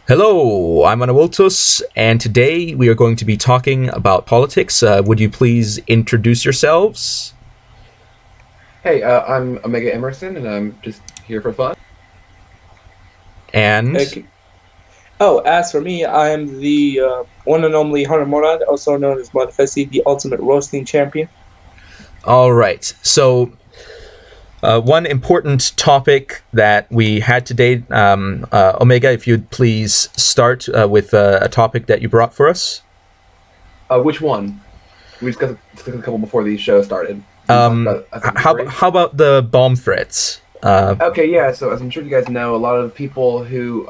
Hello, I'm Anawiltus, and today we are going to be talking about politics. Would you please introduce yourselves? Hey, I'm OmegaEmerson, and I'm just here for fun. And, Okay. Oh, as for me, I am the one and only Hunter Mourad, also known as Modfesi, the ultimate roasting champion. all right. One important topic that we had today, Omega, if you'd please start with a topic that you brought for us. Which one? We discussed a couple before the show started. We talked Um, about, I think, how, three. how about the bomb threats? Okay, yeah. So as I'm sure you guys know, a lot of people who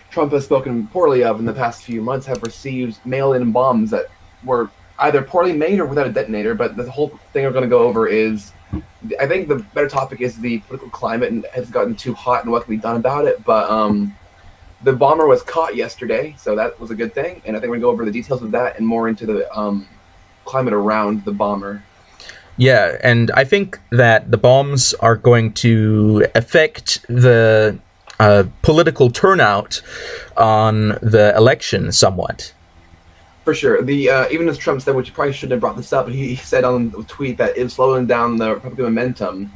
Trump has spoken poorly of in the past few months have received mail-in bombs that were either poorly made or without a detonator. But the whole thing we're going to go over is, I think the better topic is the political climate and has gotten too hot and what can be done about it. But the bomber was caught yesterday, so that was a good thing. And I think we're going to go over the details of that and more into the climate around the bomber. Yeah, and I think that the bombs are going to affect the political turnout on the election somewhat. For sure. The even as Trump said, which he probably shouldn't have brought this up, but he said on the tweet that it's slowing down the Republican momentum,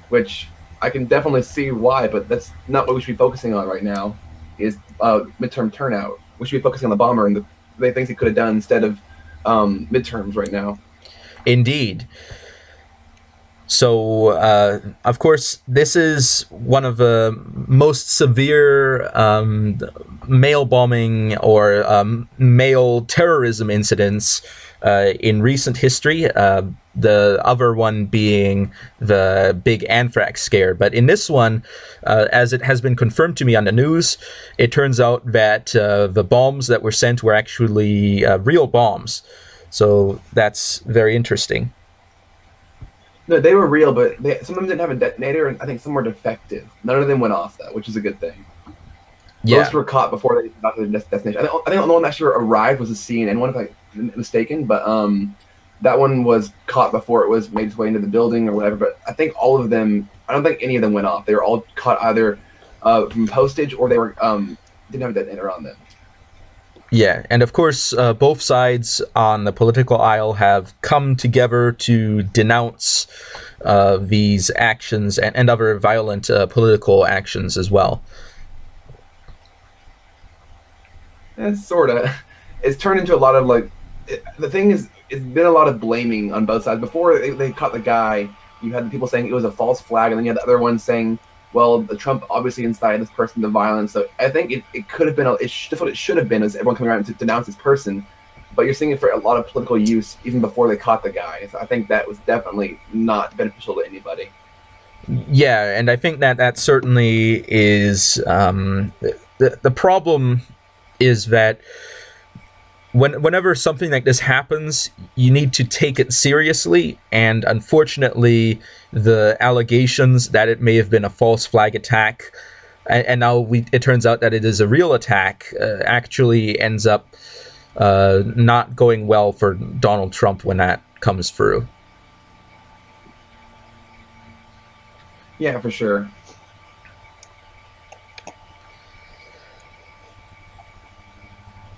which I can definitely see why, but that's not what we should be focusing on right now. Is midterm turnout. We should be focusing on the bomber and the things he could have done instead of midterms right now. Indeed. So, of course, this is one of the most severe mail bombing or mail terrorism incidents in recent history. The other one being the big anthrax scare. But in this one, as it has been confirmed to me on the news, it turns out that the bombs that were sent were actually real bombs. So that's very interesting. No, they were real, but some of them didn't have a detonator, and I think some were defective. None of them went off, though, which is a good thing. Yeah. Most were caught before they got to their destination. I think the only one that actually arrived was the CNN one, if I'm mistaken. But that one was caught before it was made its way into the building or whatever. But I think all of them, I don't think any of them went off. They were all caught either from postage or they were didn't have a detonator on them. Yeah, and of course, both sides on the political aisle have come together to denounce these actions and other violent political actions as well. It's sort of. It's turned into a lot of the thing is, it's been a lot of blaming on both sides. Before they caught the guy, you had the people saying it was a false flag, and then you had the other ones saying, well, the Trump obviously incited this person to violence. So I think it could have been, that's what it should have been, is everyone coming around to denounce this person. But you're seeing it for a lot of political use even before they caught the guy. So I think that was definitely not beneficial to anybody. Yeah, and I think that that certainly is the problem is that whenever something like this happens, you need to take it seriously. And unfortunately, the allegations that it may have been a false flag attack, and now it turns out that it is a real attack, actually ends up not going well for Donald Trump when that comes through. Yeah, for sure.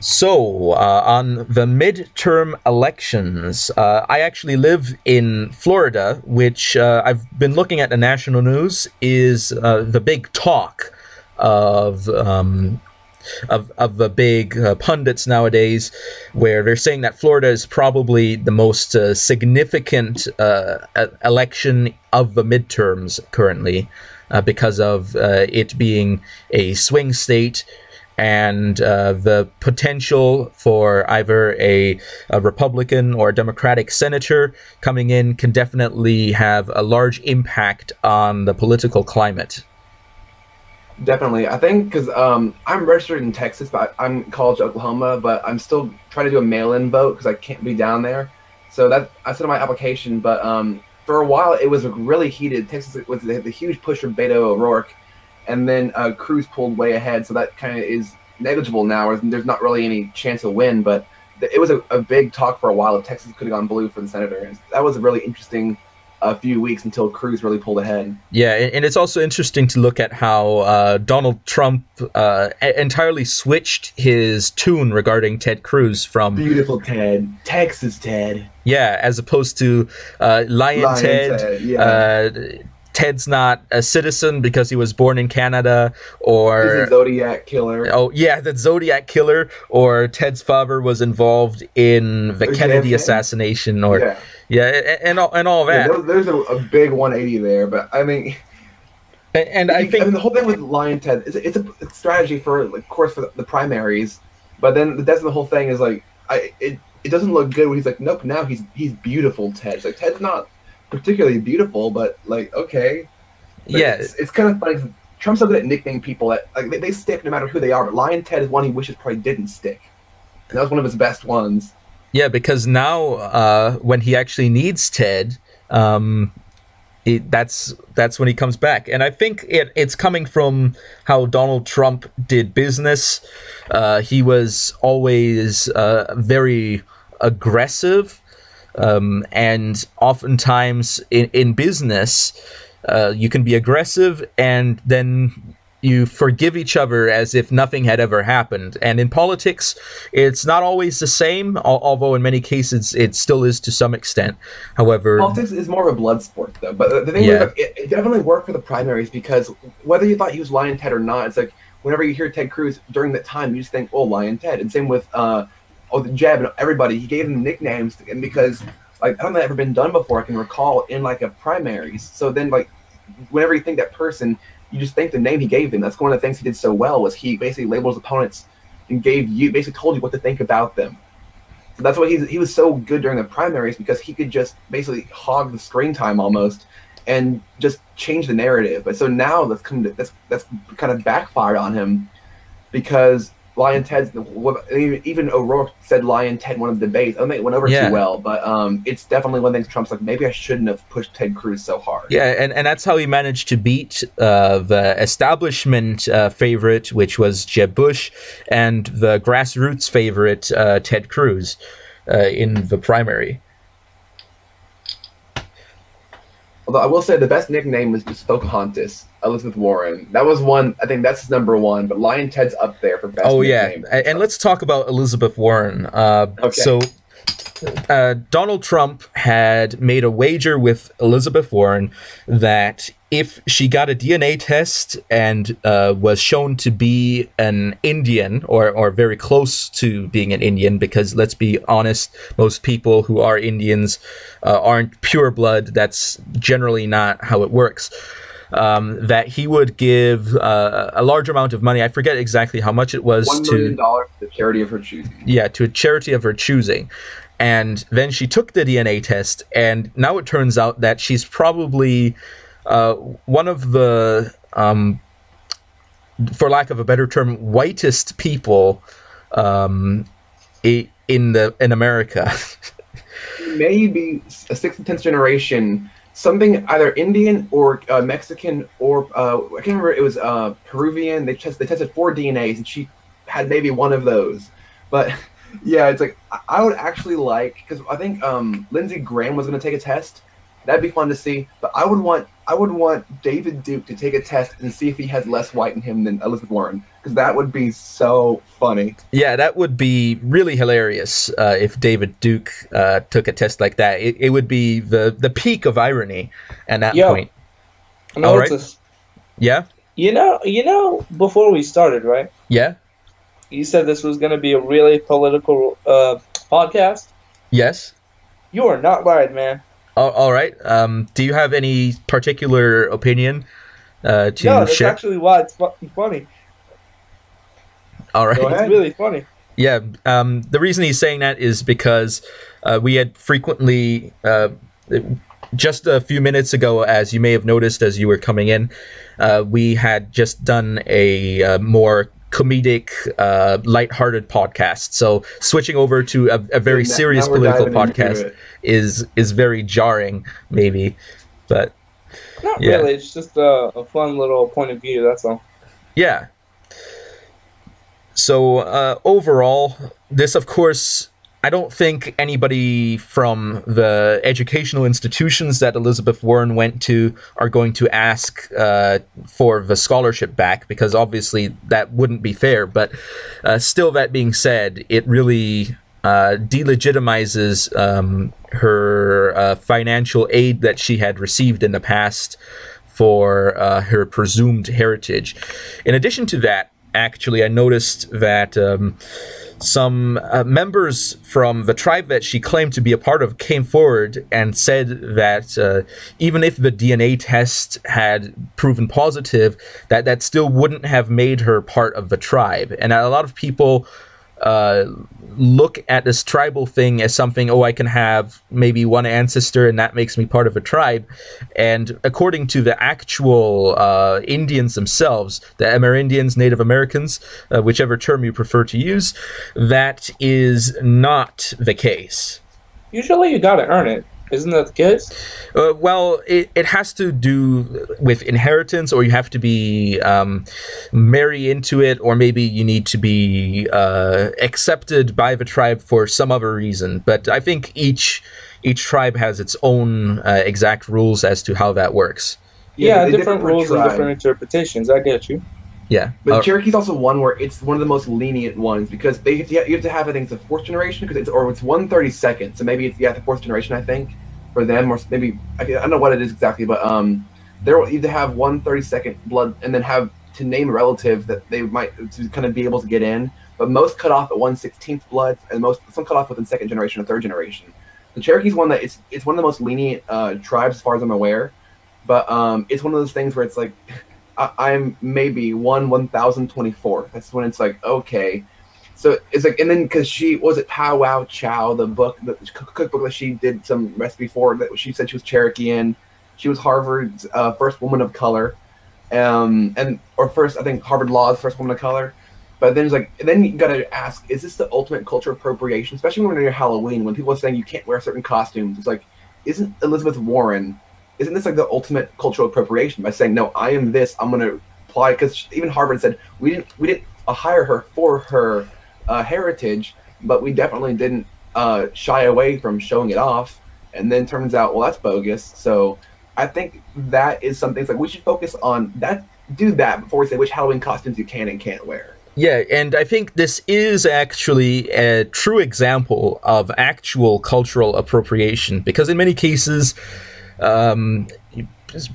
So, on the midterm elections, I actually live in Florida, which I've been looking at the national news, is the big talk of the big pundits nowadays, where they're saying that Florida is probably the most significant election of the midterms currently, because of it being a swing state and the potential for either a Republican or a Democratic senator coming in can definitely have a large impact on the political climate. Definitely. I think because I'm registered in Texas, but I'm in College, Oklahoma, but I'm still trying to do a mail-in vote because I can't be down there. So that I sent in my application, but for a while it was really heated. Texas was the huge push from Beto O'Rourke, and then Cruz pulled way ahead, so that kind of is negligible now. There's not really any chance to win, but it was a big talk for a while if Texas could have gone blue for the senator. And that was a really interesting a few weeks until Cruz really pulled ahead. Yeah, and it's also interesting to look at how Donald Trump entirely switched his tune regarding Ted Cruz from beautiful Ted, Texas Ted. Yeah, as opposed to Lion Ted. Yeah. Ted's not a citizen because he was born in Canada, or he's a Zodiac killer. Oh yeah, the Zodiac killer, or Ted's father was involved in the Kennedy assassination, or and all that. Yeah, there's a big 180 there, but I mean, and I think the whole thing with Lion Ted it's a strategy for, of course, for the primaries, but then that's the whole thing is like it doesn't look good when he's like, nope, now he's beautiful Ted. It's like Ted's not particularly beautiful, but like, okay. But yeah, it's kind of funny. Trump's so good at nicknaming people that like they stick no matter who they are. But Lion Ted is one he wishes probably didn't stick. And that was one of his best ones. Yeah, because now when he actually needs Ted, that's when he comes back. And I think it's coming from how Donald Trump did business. He was always very aggressive. And oftentimes in business, you can be aggressive and then you forgive each other as if nothing had ever happened. And in politics, it's not always the same, although in many cases it still is to some extent. However, politics is more of a blood sport, though. But the thing is, it definitely worked for the primaries, because whether you thought he was Lion Ted or not, it's like whenever you hear Ted Cruz during that time, you just think, oh, Lion Ted. And same with the Jeb and everybody. He gave them nicknames because like I don't think that's ever been done before. I can recall in like a primaries. So then like whenever you think that person, you just think the name he gave them. That's one of the things he did so well, was he basically labeled his opponents and basically told you what to think about them. So that's why he was so good during the primaries, because he could just basically hog the screen time almost and just change the narrative. But so now that's kind of backfired on him, because Lion Ted's, even O'Rourke said Lion Ted won the debate. I don't think it went over too well, but it's definitely one thing Trump's like, maybe I shouldn't have pushed Ted Cruz so hard. Yeah, and that's how he managed to beat the establishment favorite, which was Jeb Bush, and the grassroots favorite, Ted Cruz, in the primary. Although I will say the best nickname was just Pocahontas, Elizabeth Warren. That was one. I think that's number one. But Lion Ted's up there for best nickname. Oh, yeah. And let's talk about Elizabeth Warren. Okay. So Donald Trump had made a wager with Elizabeth Warren that if she got a DNA test and was shown to be an Indian, or very close to being an Indian, because let's be honest, most people who are Indians aren't pure blood. That's generally not how it works. That he would give a large amount of money. I forget exactly how much it was. $1 million to the charity of her choosing. Yeah, to a charity of her choosing. And then she took the DNA test, and now it turns out that she's probably one of the, for lack of a better term, whitest people in America. Maybe a 6th and 10th generation, something either Indian or Mexican, or I can't remember. It was Peruvian. They tested 4 DNAs, and she had maybe one of those. But yeah, it's like I would actually like, because I think Lindsey Graham was going to take a test. That'd be fun to see. But I would want David Duke to take a test and see if he has less white in him than Elizabeth Warren, because that would be so funny. Yeah, that would be really hilarious if David Duke took a test like that. It would be the peak of irony at that point. All right. Yeah. You know, before we started, right? Yeah. You said this was going to be a really political podcast. Yes. You are not lying, man. All right. Do you have any particular opinion to share? No, that's actually why it's funny. All right. It's really funny. Yeah. The reason he's saying that is because we had frequently, just a few minutes ago, as you may have noticed as you were coming in, we had just done a more comedic, lighthearted podcast. So switching over to a very serious political podcast is very jarring, maybe. But not really. It's just a fun little point of view. That's all. Yeah. So overall, this of course I don't think anybody from the educational institutions that Elizabeth Warren went to are going to ask for the scholarship back, because obviously that wouldn't be fair. But still, that being said, it really delegitimizes her financial aid that she had received in the past for her presumed heritage. In addition to that, actually, I noticed that some members from the tribe that she claimed to be a part of came forward and said that even if the DNA test had proven positive, that still wouldn't have made her part of the tribe. And a lot of people look at this tribal thing as something, oh, I can have maybe one ancestor and that makes me part of a tribe. And according to the actual Indians themselves, the Amerindians, Native Americans, whichever term you prefer to use, that is not the case. Usually you gotta earn it. Isn't that the case? Well, it has to do with inheritance, or you have to be marry into it, or maybe you need to be accepted by the tribe for some other reason. But I think each tribe has its own exact rules as to how that works. Yeah, different rules and different interpretations. I get you. Yeah, but Cherokee's also one where it's one of the most lenient ones, because you have to have, I think it's the fourth generation, because it's 1/32, so maybe it's the fourth generation, I think, for them, or maybe I don't know what it is exactly, but they'll either have 1/32 blood and then have to name a relative that they might to kind of be able to get in, but most cut off at 1/16 blood, and some cut off within second generation or third generation. The Cherokee's one that it's one of the most lenient tribes as far as I'm aware, but it's one of those things where it's like, I'm maybe 1/1024. That's when it's like, okay. So it's like, and then because she was it Pow Wow Chow, the cookbook that she did some recipe for, that she said she was Cherokee in. She was Harvard's first woman of color, or first, I think Harvard Law's first woman of color. But then it's like, and then you gotta ask, is this the ultimate cultural appropriation? Especially when you're Halloween, when people are saying you can't wear certain costumes. It's like, isn't Elizabeth Warren? Isn't this like the ultimate cultural appropriation by saying, no, I am this, I'm going to apply? Because even Harvard said we didn't hire her for her heritage, but we definitely didn't shy away from showing it off. And then turns out, well, that's bogus. So I think that is something like we should focus on that. Do that before we say which Halloween costumes you can and can't wear. Yeah, and I think this is actually a true example of actual cultural appropriation, because in many cases,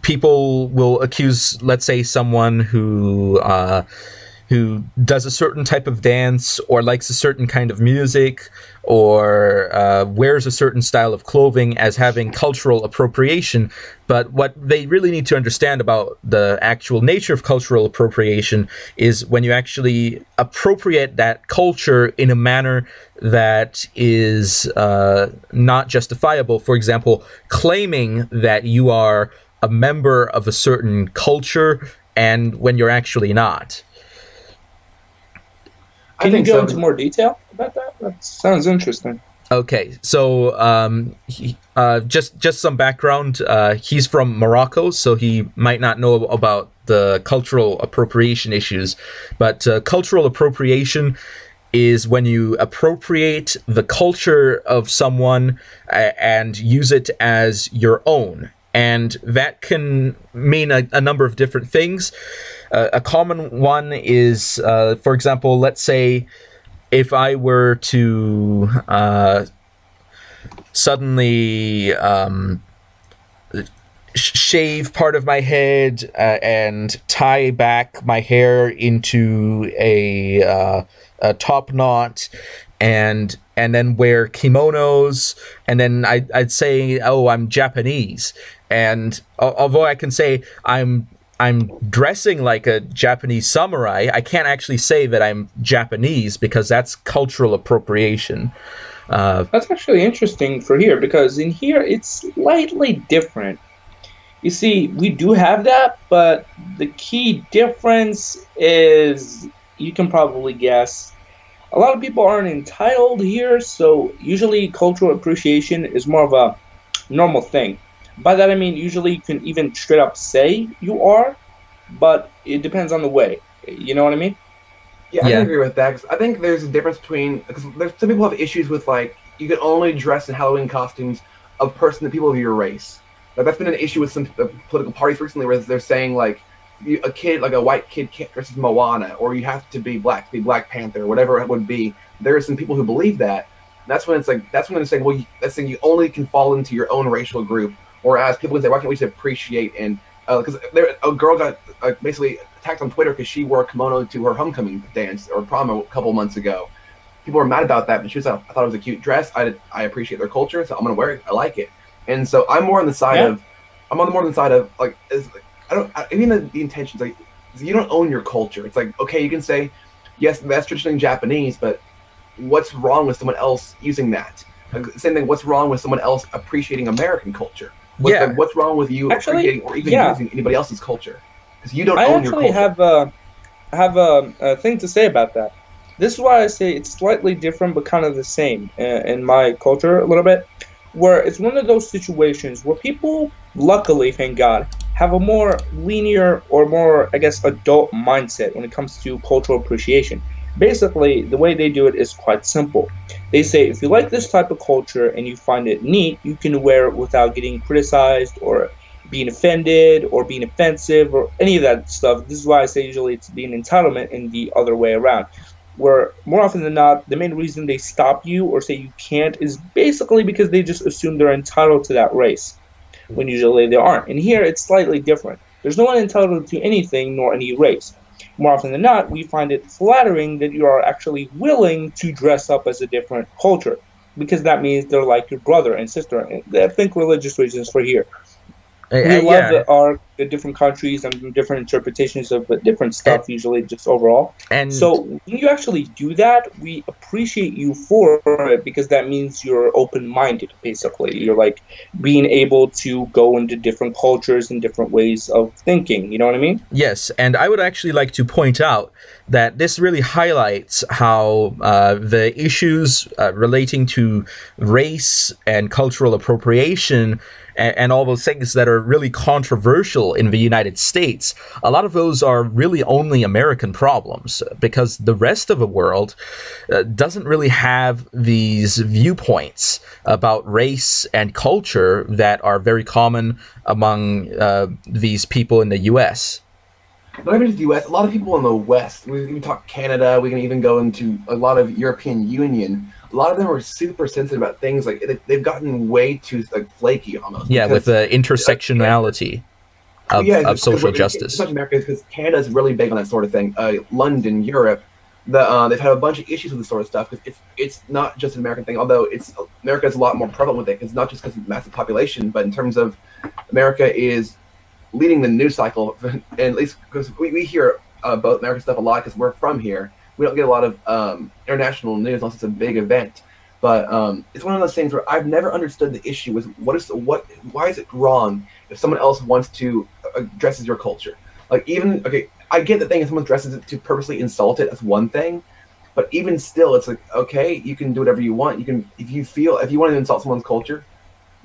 people will accuse, let's say, someone who does a certain type of dance, or likes a certain kind of music, or wears a certain style of clothing as having cultural appropriation. But what they really need to understand about the actual nature of cultural appropriation is when you actually appropriate that culture in a manner that is not justifiable. For example, claiming that you are a member of a certain culture and when you're actually not. Can you go into more detail about that? That sounds interesting. Okay, so just some background. He's from Morocco, so he might not know about the cultural appropriation issues. But cultural appropriation is when you appropriate the culture of someone and use it as your own. And that can mean a number of different things. A common one is, for example, let's say if I were to suddenly shave part of my head and tie back my hair into a top knot, and then wear kimonos, and then I'd say, oh, I'm Japanese. And although I can say I'm dressing like a Japanese samurai, I can't actually say that I'm Japanese, because that's cultural appropriation. That's actually interesting for here, because in here it's slightly different. You see, we do have that, but the key difference is, you can probably guess, a lot of people aren't entitled here, so usually cultural appreciation is more of a normal thing. By that I mean, usually you can even straight up say you are, but it depends on the way. You know what I mean? Yeah, I can Yeah. agree with that. 'Cause I think there's a difference between because there's some people have issues with like you can only dress in Halloween costumes of people of your race. Like that's been an issue with some political parties recently, where they're saying like a kid, like a white kid, can't dress as Moana, or you have to be Black Panther, or whatever it would be. There are some people who believe that. And that's when it's like that's when it's saying, well, that's saying you only can fall into your own racial group. Whereas people can say, why can't we just appreciate and because a girl got basically attacked on Twitter because she wore a kimono to her homecoming dance or prom a couple months ago. People were mad about that, but she was like, I thought it was a cute dress. I appreciate their culture, so I'm gonna wear it. I like it. And so I'm more on the side of like even the intentions like you don't own your culture. It's like okay, you can say yes, that's traditionally Japanese, but what's wrong with someone else using that? Like, same thing. What's wrong with someone else appreciating American culture? What's wrong with you appreciating or even using anybody else's culture? Because you don't own your culture. I have a thing to say about that. This is why I say it's slightly different, but kind of the same in my culture a little bit, where it's one of those situations where people, luckily, thank God, have a more linear or more, I guess, adult mindset when it comes to cultural appreciation. Basically, the way they do it is quite simple. They say if you like this type of culture and you find it neat, you can wear it without getting criticized or being offended or being offensive or any of that stuff. This is why I say usually it's being entitlement and the other way around. Where more often than not, the main reason they stop you or say you can't is basically because they just assume they're entitled to that race, when usually they aren't. And here it's slightly different. There's no one entitled to anything nor any race. More often than not, we find it flattering that you are actually willing to dress up as a different culture, because that means they're like your brother and sister. And I think religious reasons for here. We love the different countries and different interpretations of different stuff, usually just overall. And so when you actually do that, we appreciate you for it because that means you're open-minded, basically. You're like being able to go into different cultures and different ways of thinking. You know what I mean? Yes, and I would actually like to point out that this really highlights how the issues relating to race and cultural appropriation and all those things that are really controversial in the United States, a lot of those are really only American problems because the rest of the world doesn't really have these viewpoints about race and culture that are very common among these people in the U.S. Not even just the U.S., a lot of people in the West, we can talk Canada, we can even go into a lot of European Union. A lot of them are super sensitive about things like they've gotten way too like flaky almost. Yeah, with the intersectionality of social justice. Especially America, because Canada's really big on that sort of thing. London, Europe, they've had a bunch of issues with this sort of stuff because it's not just an American thing. Although America is a lot more prevalent with it, because not just because of massive population, but in terms of America is leading the news cycle, and at least because we hear about American stuff a lot because we're from here. We don't get a lot of international news unless it's a big event. But it's one of those things where I've never understood the issue with why is it wrong if someone else wants to dress as your culture? Like I get the thing if someone dresses it to purposely insult it, that's one thing. But even still, it's like, okay, you can do whatever you want. You can if you want to insult someone's culture,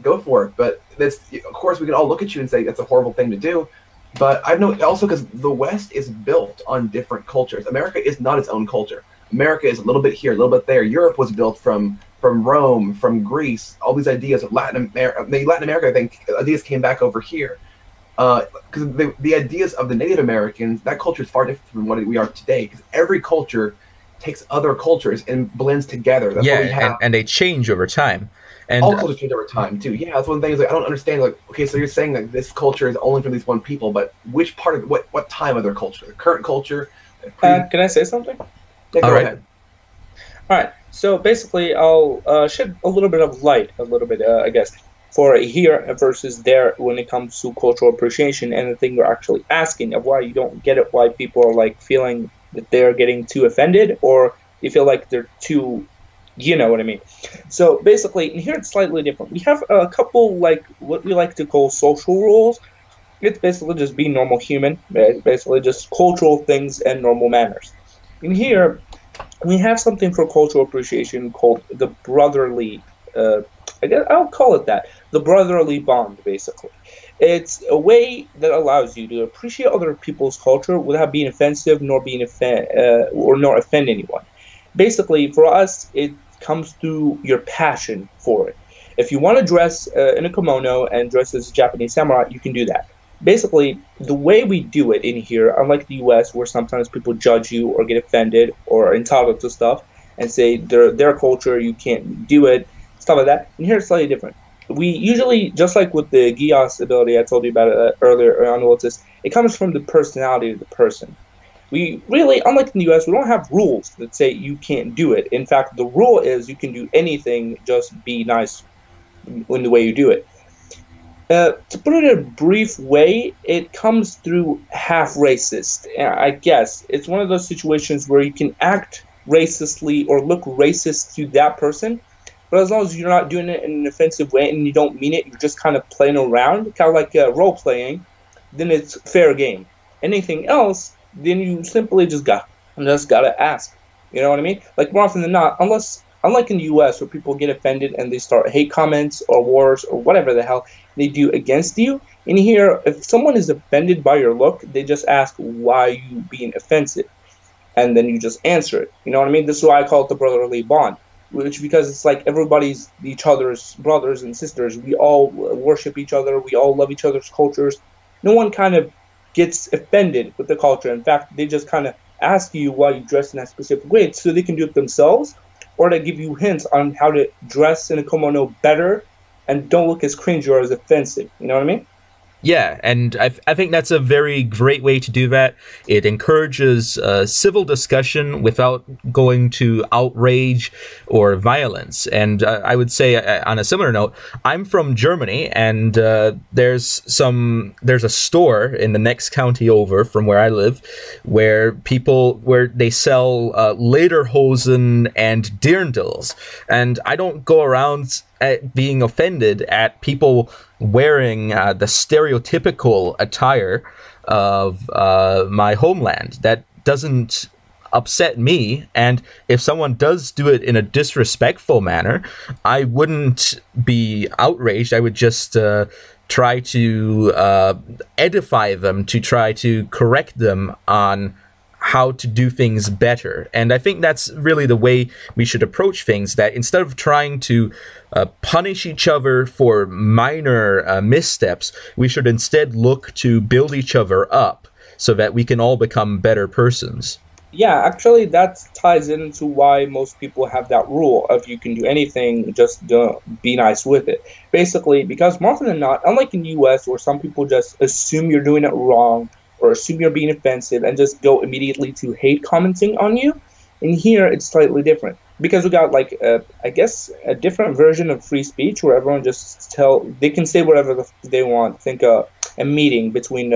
go for it. But of course we can all look at you and say that's a horrible thing to do. But I know also because the West is built on different cultures. America is not its own culture. America is a little bit here, a little bit there. Europe was built from Rome, from Greece. All these ideas of Latin America, I think, ideas came back over here. Because the ideas of the Native Americans, that culture is far different from what we are today. Because every culture takes other cultures and blends together. That's what we have. And they change over time. And all cultures change over time too. Yeah, that's one thing. Is like I don't understand. Like, okay, so you're saying that this culture is only for these one people, but which part of what time of their culture? The current culture. Can I say something? Yeah, go ahead. All right. So basically, I'll shed a little bit of light, I guess, for here versus there when it comes to cultural appreciation and the thing you're actually asking of why you don't get it, why people are like feeling that they're getting too offended or they feel like they're too. You know what I mean. So basically, and here it's slightly different. We have a couple, like, what we like to call social rules. It's basically just being normal human, basically just cultural things and normal manners. In here, we have something for cultural appreciation called the brotherly, I guess I'll call it that, the brotherly bond, basically. It's a way that allows you to appreciate other people's culture without being offensive nor being or nor offend anyone. Basically, for us, it comes through your passion for it. If you want to dress in a kimono and dress as a Japanese samurai, you can do that. Basically, the way we do it in here, unlike the US, where sometimes people judge you or get offended or are entitled to stuff and say their culture, you can't do it, stuff like that. And here it's slightly different. We usually, just like with the Gios ability I told you about earlier on Otis, it comes from the personality of the person. We really, unlike in the US, we don't have rules that say you can't do it. In fact, the rule is you can do anything, just be nice in the way you do it. To put it in a brief way, it comes through half racist, I guess. It's one of those situations where you can act racistly or look racist to that person, but as long as you're not doing it in an offensive way and you don't mean it, you're just kind of playing around, kind of like role-playing, then it's fair game. Anything else, then you simply just gotta ask. You know what I mean? Like, more often than not, unlike in the US where people get offended and they start hate comments or wars or whatever the hell they do against you, in here, if someone is offended by your look, they just ask, why are you being offensive? And then you just answer it. You know what I mean? This is why I call it the brotherly bond. Because it's like everybody's each other's brothers and sisters. We all worship each other. We all love each other's cultures. No one kind of gets offended with the culture. In fact, they just kind of ask you why you dress in that specific way so they can do it themselves, or to give you hints on how to dress in a kimono better and don't look as cringy or as offensive. You know what I mean? Yeah, and I think that's a very great way to do that. It encourages civil discussion without going to outrage or violence. And I would say, on a similar note, I'm from Germany, and there's a store in the next county over from where I live, where they sell lederhosen and dirndls, and I don't go around being offended at people wearing the stereotypical attire of my homeland. That doesn't upset me, and if someone does do it in a disrespectful manner, I wouldn't be outraged. I would just try to edify them, to try to correct them on how to do things better. And I think that's really the way we should approach things, that instead of trying to punish each other for minor missteps, we should instead look to build each other up so that we can all become better persons. Yeah, actually, that ties into why most people have that rule of you can do anything, just be nice with it. Basically, because more often than not, unlike in the US, where some people just assume you're doing it wrong, or assume you're being offensive and just go immediately to hate commenting on you. In here, it's slightly different because we got I guess a different version of free speech where everyone they can say whatever they want. Think a meeting between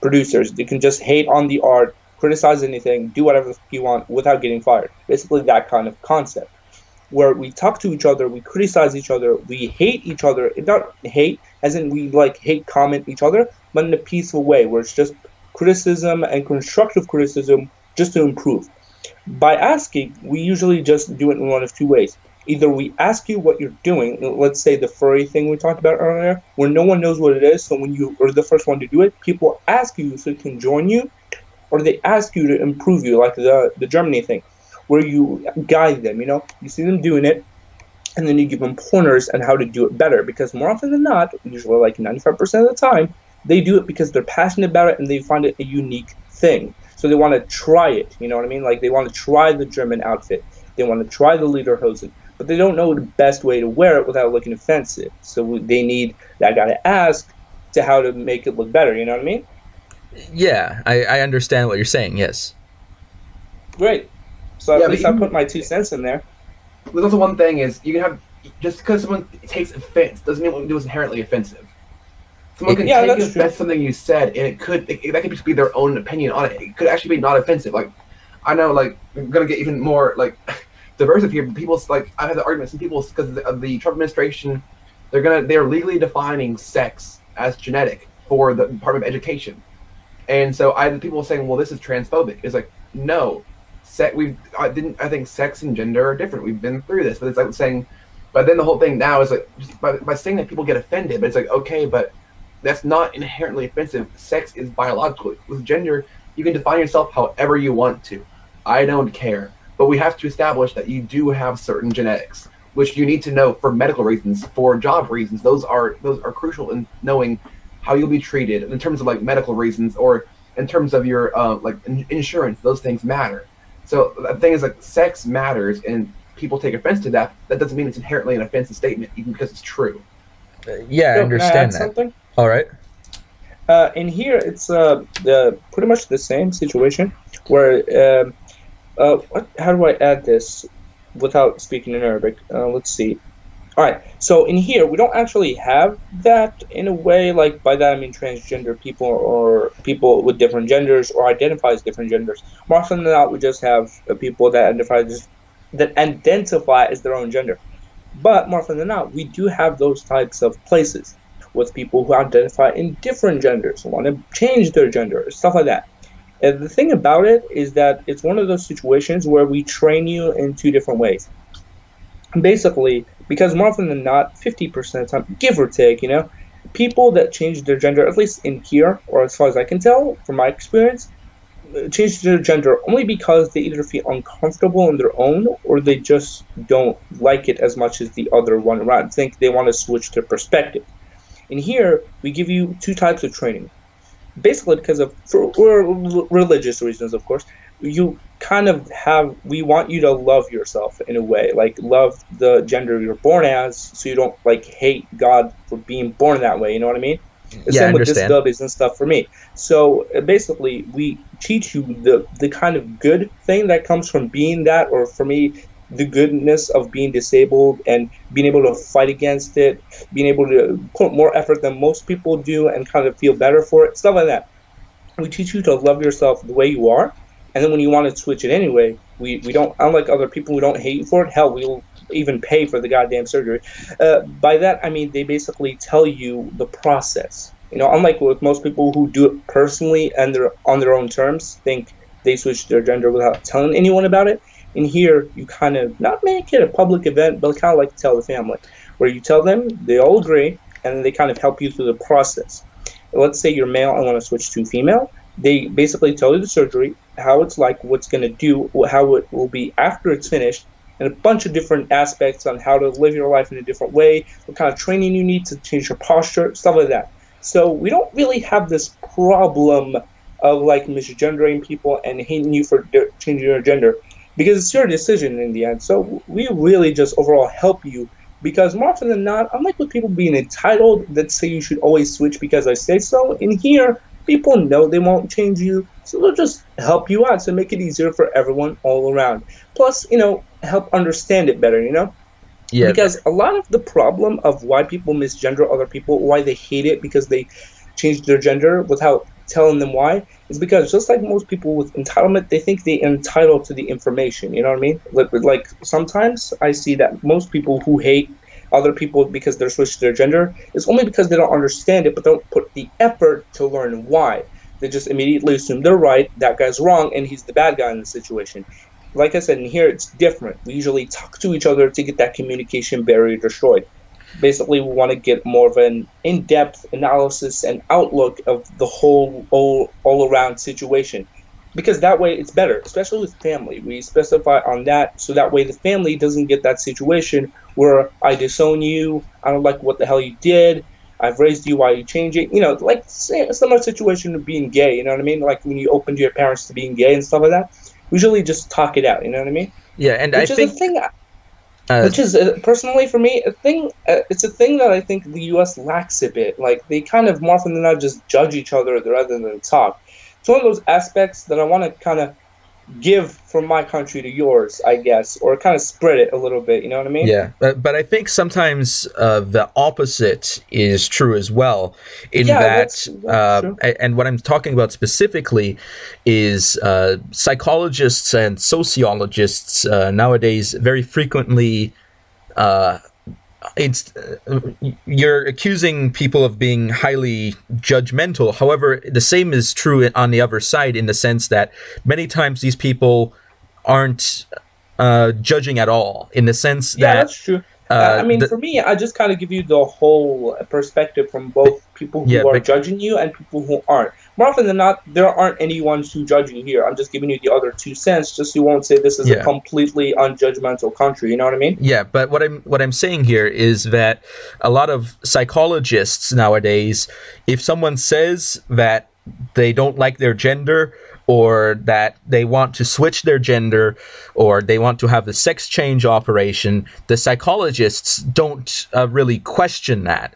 producers. They can just hate on the art, criticize anything, do whatever you want without getting fired. Basically that kind of concept where we talk to each other, we criticize each other, we hate each other. Not hate as in we hate comment each other, but in a peaceful way where it's just criticism and constructive criticism just to improve. By asking, we usually just do it in one of two ways. Either we ask you what you're doing, let's say the furry thing we talked about earlier, where no one knows what it is, so when you are the first one to do it, people ask you so they can join you, or they ask you to improve you, like the Germany thing, where you guide them, you see them doing it, and then you give them pointers on how to do it better, because more often than not, usually 95% of the time, they do it because they're passionate about it and they find it a unique thing. So they want to try it, you know what I mean? They want to try the German outfit. They want to try the lederhosen, but they don't know the best way to wear it without looking offensive. So they need that guy to ask to how to make it look better, you know what I mean? Yeah, I understand what you're saying, yes. Great. So at least I put my 2 cents in there. There's also one thing is, you can have, just because someone takes offense doesn't mean what you do is inherently offensive. Someone can take offense something you said, and that could just be their own opinion on it. It could actually be not offensive. I know, I'm gonna get even more diverse here. But people's I have the arguments, and people, because of the Trump administration, they're legally defining sex as genetic for the Department of Education, and so I have people saying, well, this is transphobic. It's no, I think sex and gender are different. We've been through this, but it's saying, but then the whole thing now is just by saying that people get offended, but it's okay, but that's not inherently offensive. Sex is biological. With gender, you can define yourself however you want to. I don't care. But we have to establish that you do have certain genetics, which you need to know for medical reasons, for job reasons. Those are crucial in knowing how you'll be treated in terms of like medical reasons, or in terms of your insurance. Those things matter. So the thing is, like, sex matters, and people take offense to that. That doesn't mean it's inherently an offensive statement, even because it's true. Yeah, I understand that. Something? All right. In here, it's pretty much the same situation where how do I add this without speaking in Arabic? Let's see. All right. So in here, we don't actually have that in a way. Like, by that I mean transgender people or people with different genders or identify as different genders. More often than not, we just have people that identify as their own gender. But more often than not, we do have those types of places with people who identify in different genders, want to change their gender, stuff like that. And the thing about it is that it's one of those situations where we train you in two different ways. Basically, because more often than not, 50% of the time, give or take, people that change their gender, at least in here, or as far as I can tell, from my experience, change their gender only because they either feel uncomfortable on their own, or they just don't like it as much as the other one around. Think they want to switch their perspective. In here, we give you two types of training. Basically, for religious reasons, of course, you kind of we want you to love yourself in a way, like love the gender you're born as, so you don't like hate God for being born that way. You know what I mean? The same with disabilities and stuff for me. So basically, we teach you the kind of good thing that comes from being that, or for me, the goodness of being disabled and being able to fight against it, being able to put more effort than most people do and kind of feel better for it, stuff like that. We teach you to love yourself the way you are, and then when you want to switch it anyway, we don't, unlike other people, we don't hate you for it. Hell, we'll even pay for the goddamn surgery. By that, I mean they basically tell you the process. Unlike with most people who do it personally and they're on their own terms, think they switch their gender without telling anyone about it. In here, you kind of not make it a public event, but kind of like to tell the family, where you tell them, they all agree, and then they kind of help you through the process. Let's say you're male and want to switch to female. They basically tell you the surgery, how it's like, what's going to do, how it will be after it's finished, and a bunch of different aspects on how to live your life in a different way, what kind of training you need to change your posture, stuff like that. So we don't really have this problem of like misgendering people and hating you for changing your gender, because it's your decision in the end. So we really just overall help you, because more often than not, unlike with people being entitled that say you should always switch because I say so, in here, people know they won't change you, so they'll just help you out to make it easier for everyone all around. Plus, help understand it better, Yeah. Because a lot of the problem of why people misgender other people, why they hate it because they changed their gender without telling them why, is because just like most people with entitlement, they think they're entitled to the information. You know what I mean? Like sometimes I see that most people who hate other people because they're switched their gender is only because they don't understand it, but don't put the effort to learn why. They just immediately assume they're right, that guy's wrong, and he's the bad guy in the situation. Like I said, in here it's different. We usually talk to each other to get that communication barrier destroyed. Basically, we want to get more of an in-depth analysis and outlook of the whole all-around situation. Because that way it's better, especially with family. We specify on that, so that way the family doesn't get that situation where I disown you, I don't like what the hell you did, I've raised you, why are you changing? Like a similar situation of being gay, you know what I mean? Like when you open to your parents to being gay and stuff like that. We usually just talk it out, you know what I mean? Yeah, and which is personally for me it's a thing that I think the U.S. lacks a bit. Like they kind of more often than not just judge each other rather than talk. It's one of those aspects that I want to kind of give from my country to yours, I guess, or kind of spread it a little bit. You know what I mean? Yeah, but I think sometimes the opposite is true as well. That's true. And what I'm talking about specifically is psychologists and sociologists nowadays very frequently. You're accusing people of being highly judgmental. However, the same is true on the other side, in the sense that many times these people aren't judging at all, in the sense that that's true. I mean, for me, I just kind of give you the whole perspective from both people who are judging you and people who aren't. More often than not, there aren't any ones who judge you here. I'm just giving you the other 2 cents, just so you won't say this is a completely unjudgmental country. You know what I mean? Yeah, but what I'm saying here is that a lot of psychologists nowadays, if someone says that they don't like their gender, or that they want to switch their gender, or they want to have the sex change operation, the psychologists don't really question that.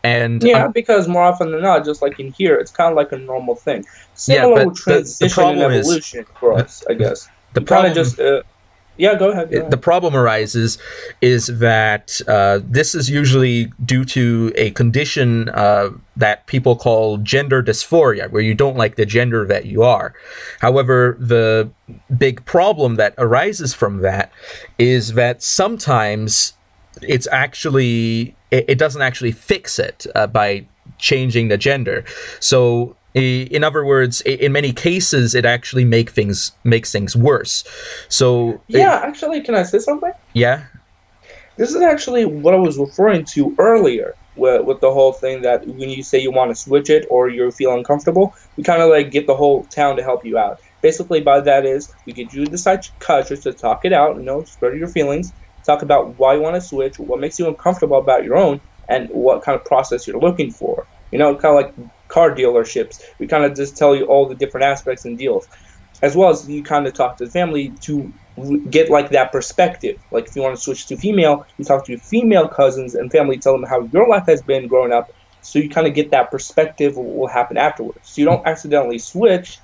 And because more often than not, just like in here, it's kind of like a normal thing. Similar with transition and evolution for us, I guess. The problem just go ahead. The problem arises is that this is usually due to a condition that people call gender dysphoria, where you don't like the gender that you are. However, the big problem that arises from that is that sometimes it doesn't actually fix it by changing the gender. So in other words, in many cases, it actually makes things worse. So actually, can I say something? Yeah. This is actually what I was referring to earlier with the whole thing that when you say you want to switch it or you feel uncomfortable, we kind of like get the whole town to help you out. Basically, by that is we get you the psychiatrist to talk it out, spread your feelings, talk about why you want to switch, what makes you uncomfortable about your own, and what kind of process you're looking for. Kind of like car dealerships. We kind of just tell you all the different aspects and deals, as well as you kind of talk to the family to get like that perspective. Like if you want to switch to female, you talk to your female cousins and family, tell them how your life has been growing up, so you kind of get that perspective of what will happen afterwards. So you don't accidentally switch,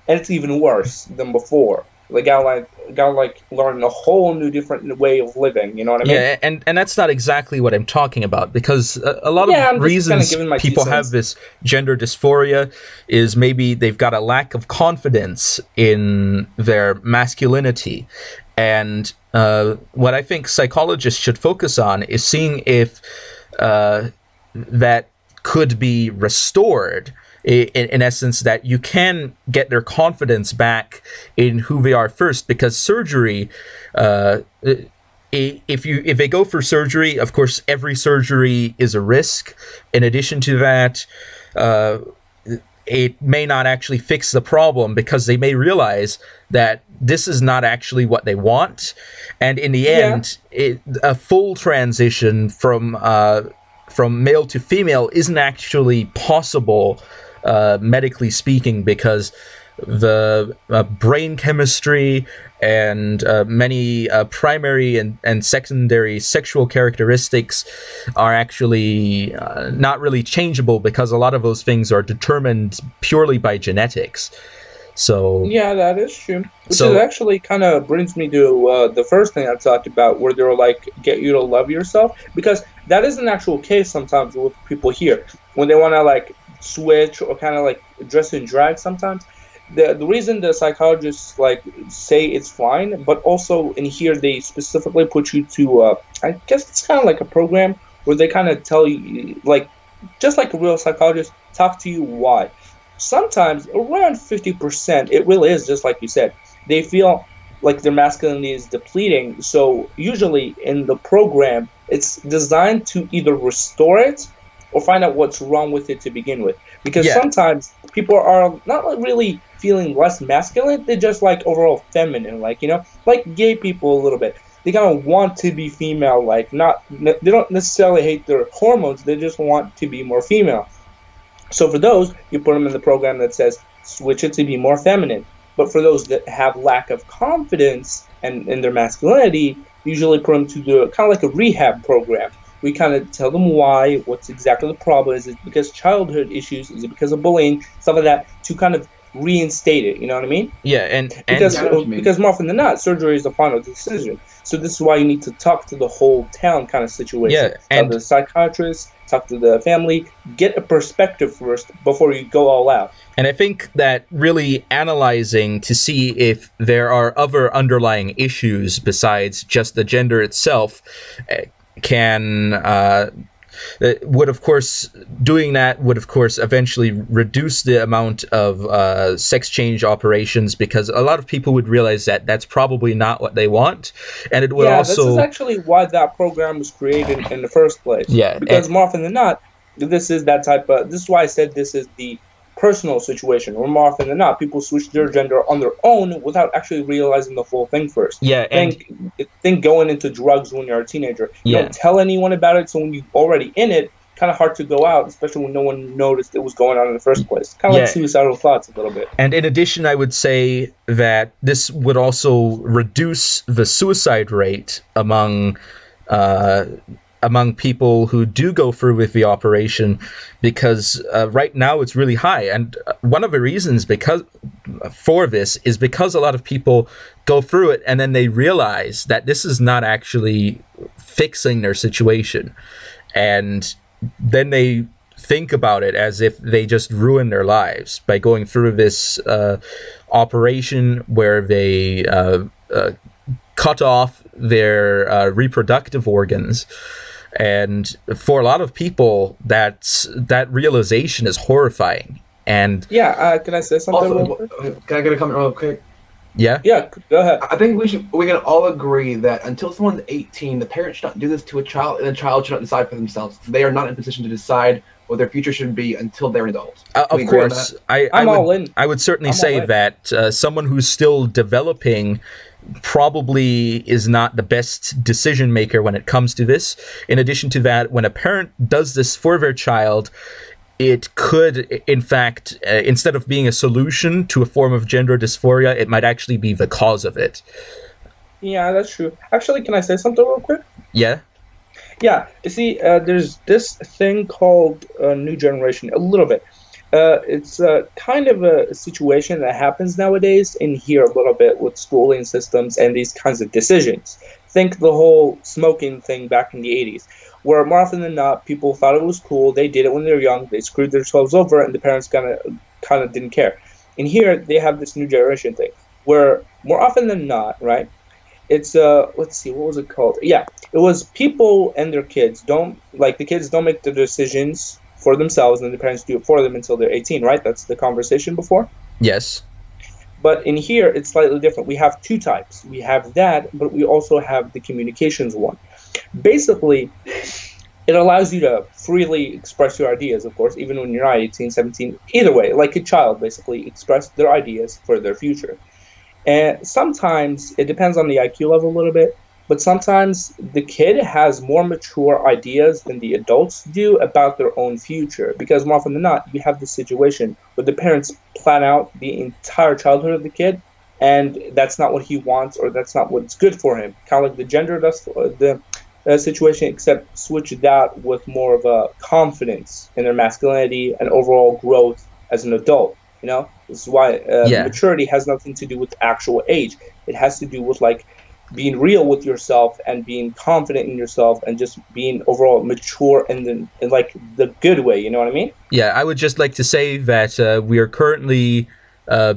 and it's even worse than before. Like gotta learn a whole new different way of living. You know what I mean? Yeah, and that's not exactly what I'm talking about, because a lot of reasons people have this gender dysphoria is maybe they've got a lack of confidence in their masculinity. And what I think psychologists should focus on is seeing if that could be restored. In essence, that you can get their confidence back in who they are first, because surgery, if they go for surgery, of course, every surgery is a risk. In addition to that, it may not actually fix the problem, because they may realize that this is not actually what they want, and in the end, a full transition from male to female isn't actually possible. Medically speaking, because the brain chemistry and many primary and secondary sexual characteristics are actually not really changeable, because a lot of those things are determined purely by genetics. So that is true. Which is actually kind of brings me to the first thing I talked about, where they're like, get you to love yourself, because that is an actual case sometimes with people here when they want to like switch or kind of like dress in drag. Sometimes the reason the psychologists like say it's fine, but also in here they specifically put you to I guess it's kind of like a program where they kind of tell you, like, just like a real psychologist, talk to you why. Sometimes around 50%, it really is just like you said, they feel like their masculinity is depleting. So usually in the program, it's designed to either restore it or find out what's wrong with it to begin with. Because sometimes people are not really feeling less masculine, they're just like overall feminine, like gay people a little bit. They kind of want to be female, like they don't necessarily hate their hormones, they just want to be more female. So for those, you put them in the program that says switch it to be more feminine. But for those that have lack of confidence and in their masculinity, usually put them to the kind of like a rehab program. We kind of tell them why, what's exactly the problem. Is it because childhood issues? Is it because of bullying? Stuff like that, to kind of reinstate it. You know what I mean? Yeah, because more often than not, surgery is the final decision. So this is why you need to talk to the whole town kind of situation. Yeah, and talk to the psychiatrist, talk to the family, get a perspective first before you go all out. And I think that really analyzing to see if there are other underlying issues besides just the gender itself can would of course doing that would of course eventually reduce the amount of sex change operations, because a lot of people would realize that that's probably not what they want, and it would also. This is actually why that program was created in the first place. Yeah, because more often than not, this is that type of. This is why I said this is the personal situation, where more often than not, people switch their gender on their own without actually realizing the full thing first. Yeah, think going into drugs when you're a teenager. You Yeah. don't tell anyone about it, so when you're already in it, kind of hard to go out, especially when no one noticed it was going on in the first place. Kind of like suicidal thoughts a little bit. And in addition, I would say that this would also reduce the suicide rate among people who do go through with the operation, because right now it's really high. And one of the reasons for this is because a lot of people go through it and then they realize that this is not actually fixing their situation. And then they think about it as if they just ruin their lives by going through this operation where they cut off their reproductive organs. And for a lot of people, that realization is horrifying. And can I say something? Also, can I get a comment real quick? Yeah, go ahead. I think we can all agree that until someone's 18, the parent should not do this to a child, and the child should not decide for themselves. They are not in a position to decide what their future should be until they're an adult. Of course, I would certainly say that someone who's still developing probably is not the best decision maker when it comes to this. In addition to that, when a parent does this for their child, it could, in fact, instead of being a solution to a form of gender dysphoria, it might actually be the cause of it. Yeah, that's true. Actually, can I say something real quick? Yeah? Yeah, you see, there's this thing called new generation, a little bit. It's kind of a situation that happens nowadays in here a little bit with schooling systems and these kinds of decisions. Think the whole smoking thing back in the 80s, where more often than not, people thought it was cool, they did it when they were young, they screwed themselves over, and the parents kind of didn't care. In here, they have this new generation thing, where more often than not, right, it's, let's see, what was it called? Yeah, it was people and their kids the kids don't make the decisions for themselves, and the parents do it for them until they're 18, right? That's the conversation before? Yes. But in here, it's slightly different. We have two types. We have that, but we also have the communications one. Basically, it allows you to freely express your ideas, of course, even when you're not 18, 17, either way, like a child, basically, express their ideas for their future. And sometimes, it depends on the IQ level a little bit, but sometimes the kid has more mature ideas than the adults do about their own future. Because more often than not, you have this situation where the parents plan out the entire childhood of the kid, and that's not what he wants, or that's not what's good for him. Kind of like the gender situation, except switch that with more of a confidence in their masculinity and overall growth as an adult. You know, this is why maturity has nothing to do with actual age. It has to do with like being real with yourself and being confident in yourself and just being overall mature in like the good way. You know what I mean? Yeah, I would just like to say that we are currently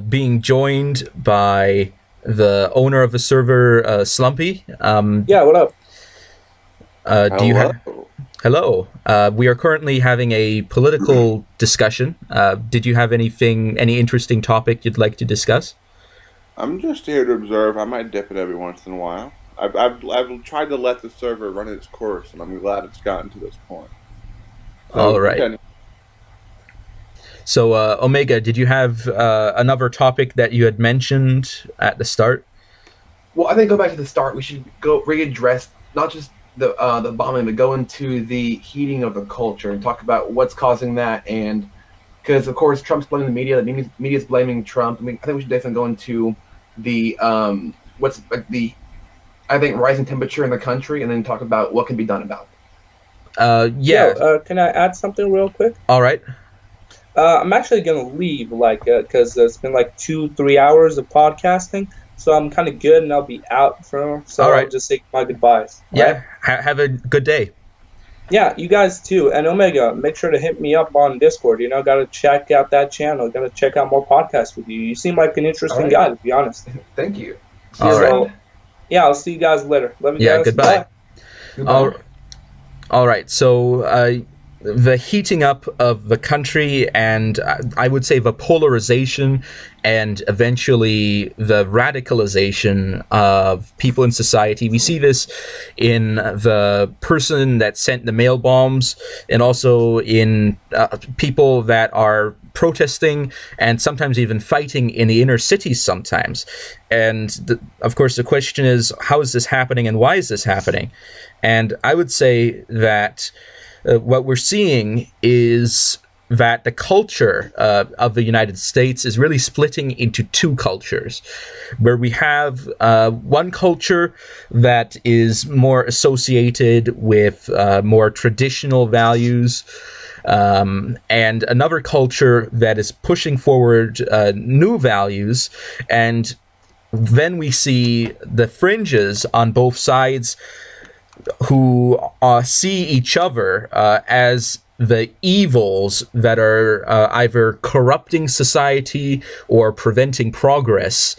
being joined by the owner of the server, Slumpy. Yeah, what up? Do you have? Hello. We are currently having a political discussion. Did you have any interesting topic you'd like to discuss? I'm just here to observe. I might dip it every once in a while. I've tried to let the server run its course, and I'm glad it's gotten to this point. So, all right. So, Omega, did you have another topic that you had mentioned at the start? Well, I think go back to the start. We should go readdress not just the bombing, but go into the heating of the culture and talk about what's causing that. And because, of course, Trump's blaming the media. The media's blaming Trump. I mean, I think we should definitely go into the rising temperature in the country, and then talk about what can be done about it. Can I add something real quick? All right. I'm actually gonna leave, because it's been 2-3 hours of podcasting, so I'm kind of good, and I'll be out for. So all right. I'll just say my goodbyes. Yeah. Right? Have a good day. Yeah, you guys too. And Omega, make sure to hit me up on Discord. You know, gotta check out that channel. Gotta check out more podcasts with you. You seem like an interesting guy, to be honest. Thank you. All right. Yeah, I'll see you guys later. Love you guys. Goodbye. Goodbye. All right, so the heating up of the country, and I would say the polarization and eventually the radicalization of people in society. We see this in the person that sent the mail bombs, and also in people that are protesting and sometimes even fighting in the inner cities sometimes. And of course, the question is, how is this happening and why is this happening? And I would say that what we're seeing is that the culture of the United States is really splitting into two cultures, where we have one culture that is more associated with more traditional values, and another culture that is pushing forward new values. And then we see the fringes on both sides who see each other as the evils that are either corrupting society or preventing progress.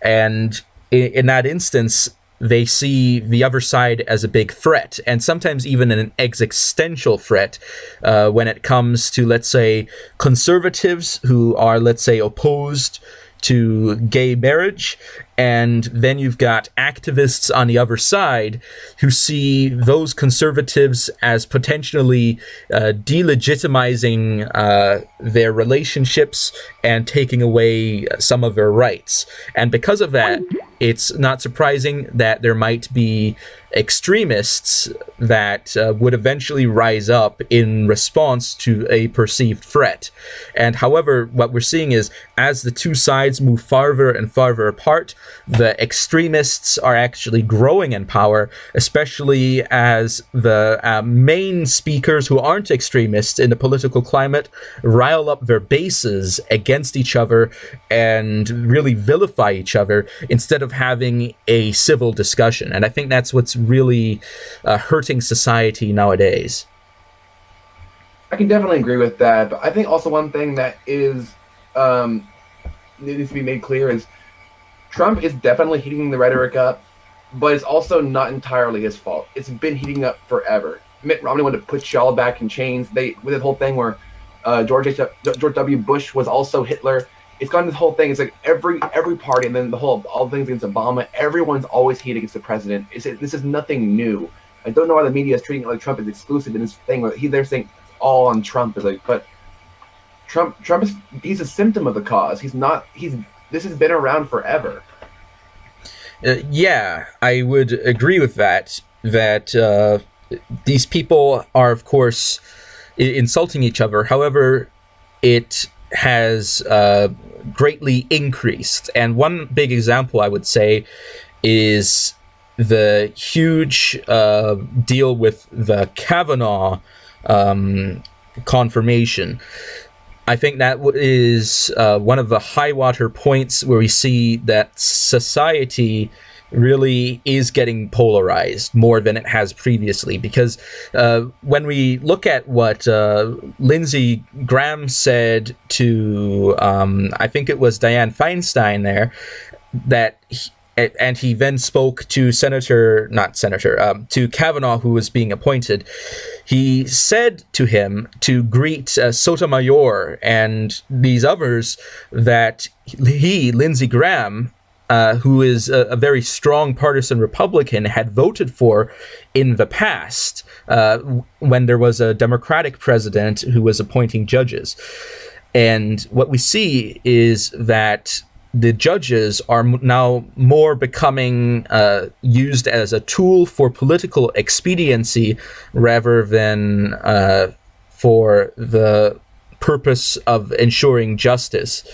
And in that instance, they see the other side as a big threat, and sometimes even an existential threat when it comes to, let's say, conservatives who are, let's say, opposed to gay marriage. And then you've got activists on the other side who see those conservatives as potentially delegitimizing their relationships and taking away some of their rights. And because of that, it's not surprising that there might be extremists that would eventually rise up in response to a perceived threat. And however, what we're seeing is, as the two sides move farther and farther apart, the extremists are actually growing in power, especially as the main speakers who aren't extremists in the political climate rile up their bases against each other and really vilify each other instead of having a civil discussion. And I think that's what's really hurting society nowadays. I can definitely agree with that, but I think also one thing that is needs to be made clear is Trump is definitely heating the rhetoric up, but it's also not entirely his fault. It's been heating up forever. Mitt Romney wanted to put y'all back in chains. With this whole thing where George W. Bush was also Hitler. It's gone this whole thing. It's like every party, and then all the things against Obama. Everyone's always heating against the president. This is nothing new. I don't know why the media is treating it like Trump is exclusive in this thing. Where they're saying it's all on Trump. Is like, but Trump he's a symptom of the cause. This has been around forever. Yeah, I would agree with that. That these people are, of course, insulting each other. However, it has greatly increased. And one big example, I would say, is the huge deal with the Kavanaugh confirmation. I think that is one of the high water points where we see that society really is getting polarized more than it has previously. Because when we look at what Lindsey Graham said to, I think it was Dianne Feinstein there, and he then spoke to to Kavanaugh, who was being appointed. He said to him to greet Sotomayor and these others that Lindsey Graham, who is a very strong partisan Republican, had voted for in the past when there was a Democratic president who was appointing judges. And what we see is that the judges are now more becoming used as a tool for political expediency rather than for the purpose of ensuring justice.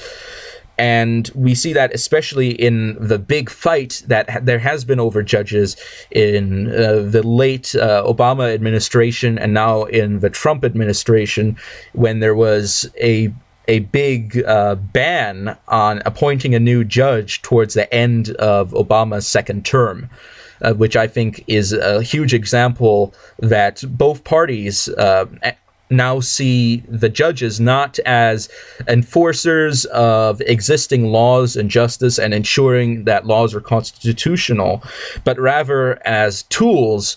And we see that especially in the big fight that there has been over judges in the late Obama administration and now in the Trump administration, when there was a big ban on appointing a new judge towards the end of Obama's second term, which I think is a huge example that both parties, now see the judges not as enforcers of existing laws and justice and ensuring that laws are constitutional, but rather as tools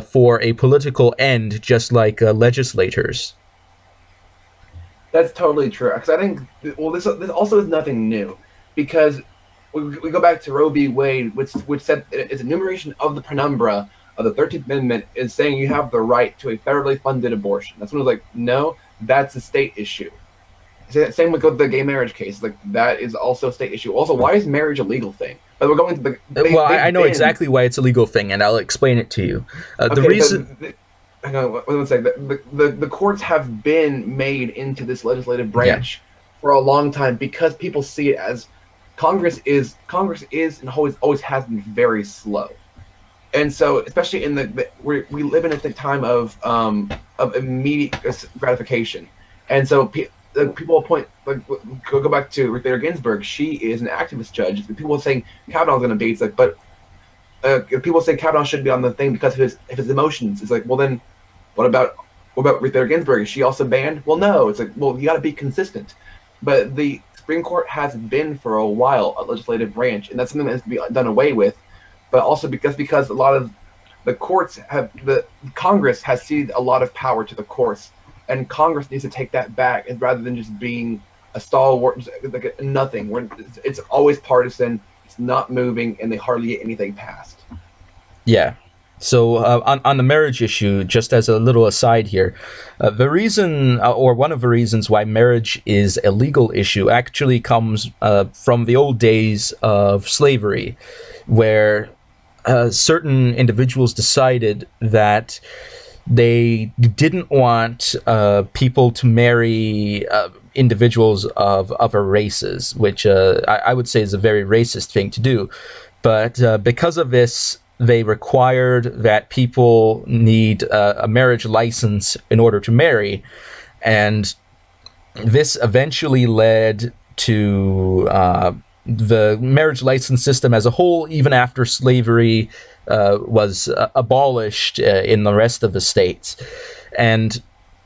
for a political end, just like legislators. That's totally true. Because I think, well, this also is nothing new, because we go back to Roe v. Wade, which said its enumeration of the penumbra of the 13th Amendment is saying you have the right to a federally funded abortion. That's when it was like, no, that's a state issue. Same with the gay marriage case. Like, that is also a state issue. Also, why is marriage a legal thing? But we're going to the... I know exactly why it's a legal thing, and I'll explain it to you. The reason... Hang on, one second. The courts have been made into this legislative branch for a long time because people see it as Congress is and always has been very slow. And so, especially in we live in a time of immediate gratification, and so people point, like, go back to Ruth Bader Ginsburg. She is an activist judge. People saying Kavanaugh's going to be, it's like, but people say Kavanaugh should be on the thing because of his emotions. It's like, well, then what about Ruth Bader Ginsburg? Is she also banned? Well, no. It's like, well, you got to be consistent. But the Supreme Court has been for a while a legislative branch, and that's something that has to be done away with. But also because a lot of the courts Congress has ceded a lot of power to the courts, and Congress needs to take that back, and rather than just being a stalwart, like nothing. It's always partisan. It's not moving, and they hardly get anything passed. Yeah. So on the marriage issue, just as a little aside here, the reason, or one of the reasons why marriage is a legal issue actually comes from the old days of slavery, where certain individuals decided that they didn't want people to marry individuals of other races, which I would say is a very racist thing to do. But because of this, they required that people need a marriage license in order to marry. And this eventually led to the marriage license system as a whole, even after slavery was abolished in the rest of the states. And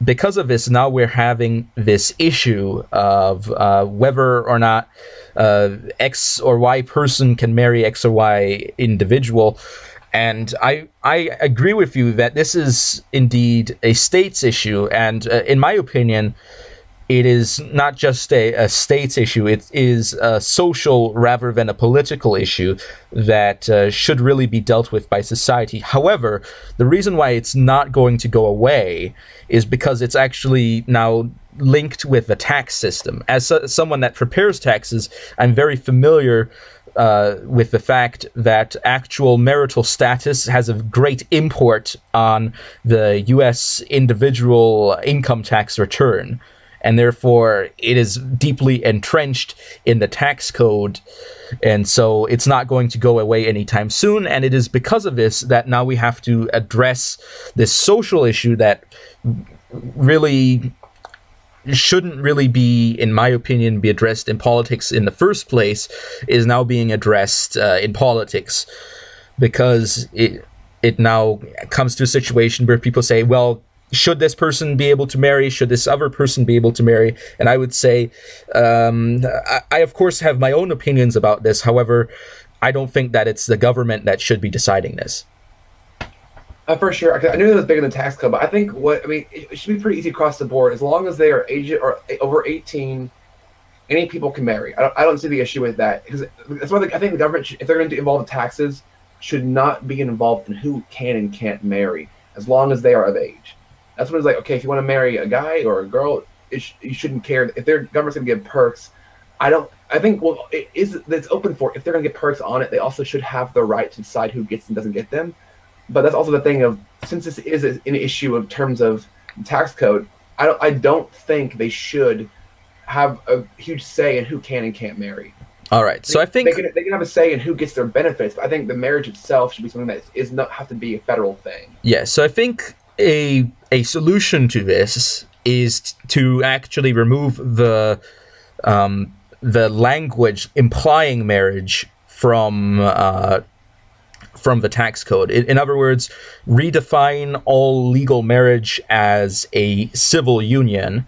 because of this, now we're having this issue of whether or not X or Y person can marry X or Y individual. And I agree with you that this is indeed a state's issue. And in my opinion, it is not just a state's issue. It is a social rather than a political issue that should really be dealt with by society. However, the reason why it's not going to go away is because it's actually now linked with the tax system. As someone that prepares taxes, I'm very familiar with the fact that actual marital status has a great import on the U.S. individual income tax return. And therefore, it is deeply entrenched in the tax code. And so it's not going to go away anytime soon. And it is because of this that now we have to address this social issue that really shouldn't really be, in my opinion, be addressed in politics in the first place, is now being addressed in politics. Because it now comes to a situation where people say, well, should this person be able to marry? Should this other person be able to marry? And I would say, I of course have my own opinions about this. However, I don't think that it's the government that should be deciding this. For sure. I knew it was big in the tax code, but I think it should be pretty easy across the board. As long as they are aged or over 18, any people can marry. I don't see the issue with that. Because that's why I think the government, if they're going to involve taxes, should not be involved in who can and can't marry, as long as they are of age. That's when it's like, okay, if you want to marry a guy or a girl, you shouldn't care if their government's going to give perks. I think it's open for, if they're going to get perks on it, they also should have the right to decide who gets and doesn't get them. But that's also the thing of, since this is an issue of terms of tax code, I don't think they should have a huge say in who can and can't marry. All right, so I think they can have a say in who gets their benefits, but I think the marriage itself should be something that is not have to be a federal thing. Yeah, so I think a solution to this is to actually remove the language implying marriage from from the tax code. In other words, redefine all legal marriage as a civil union.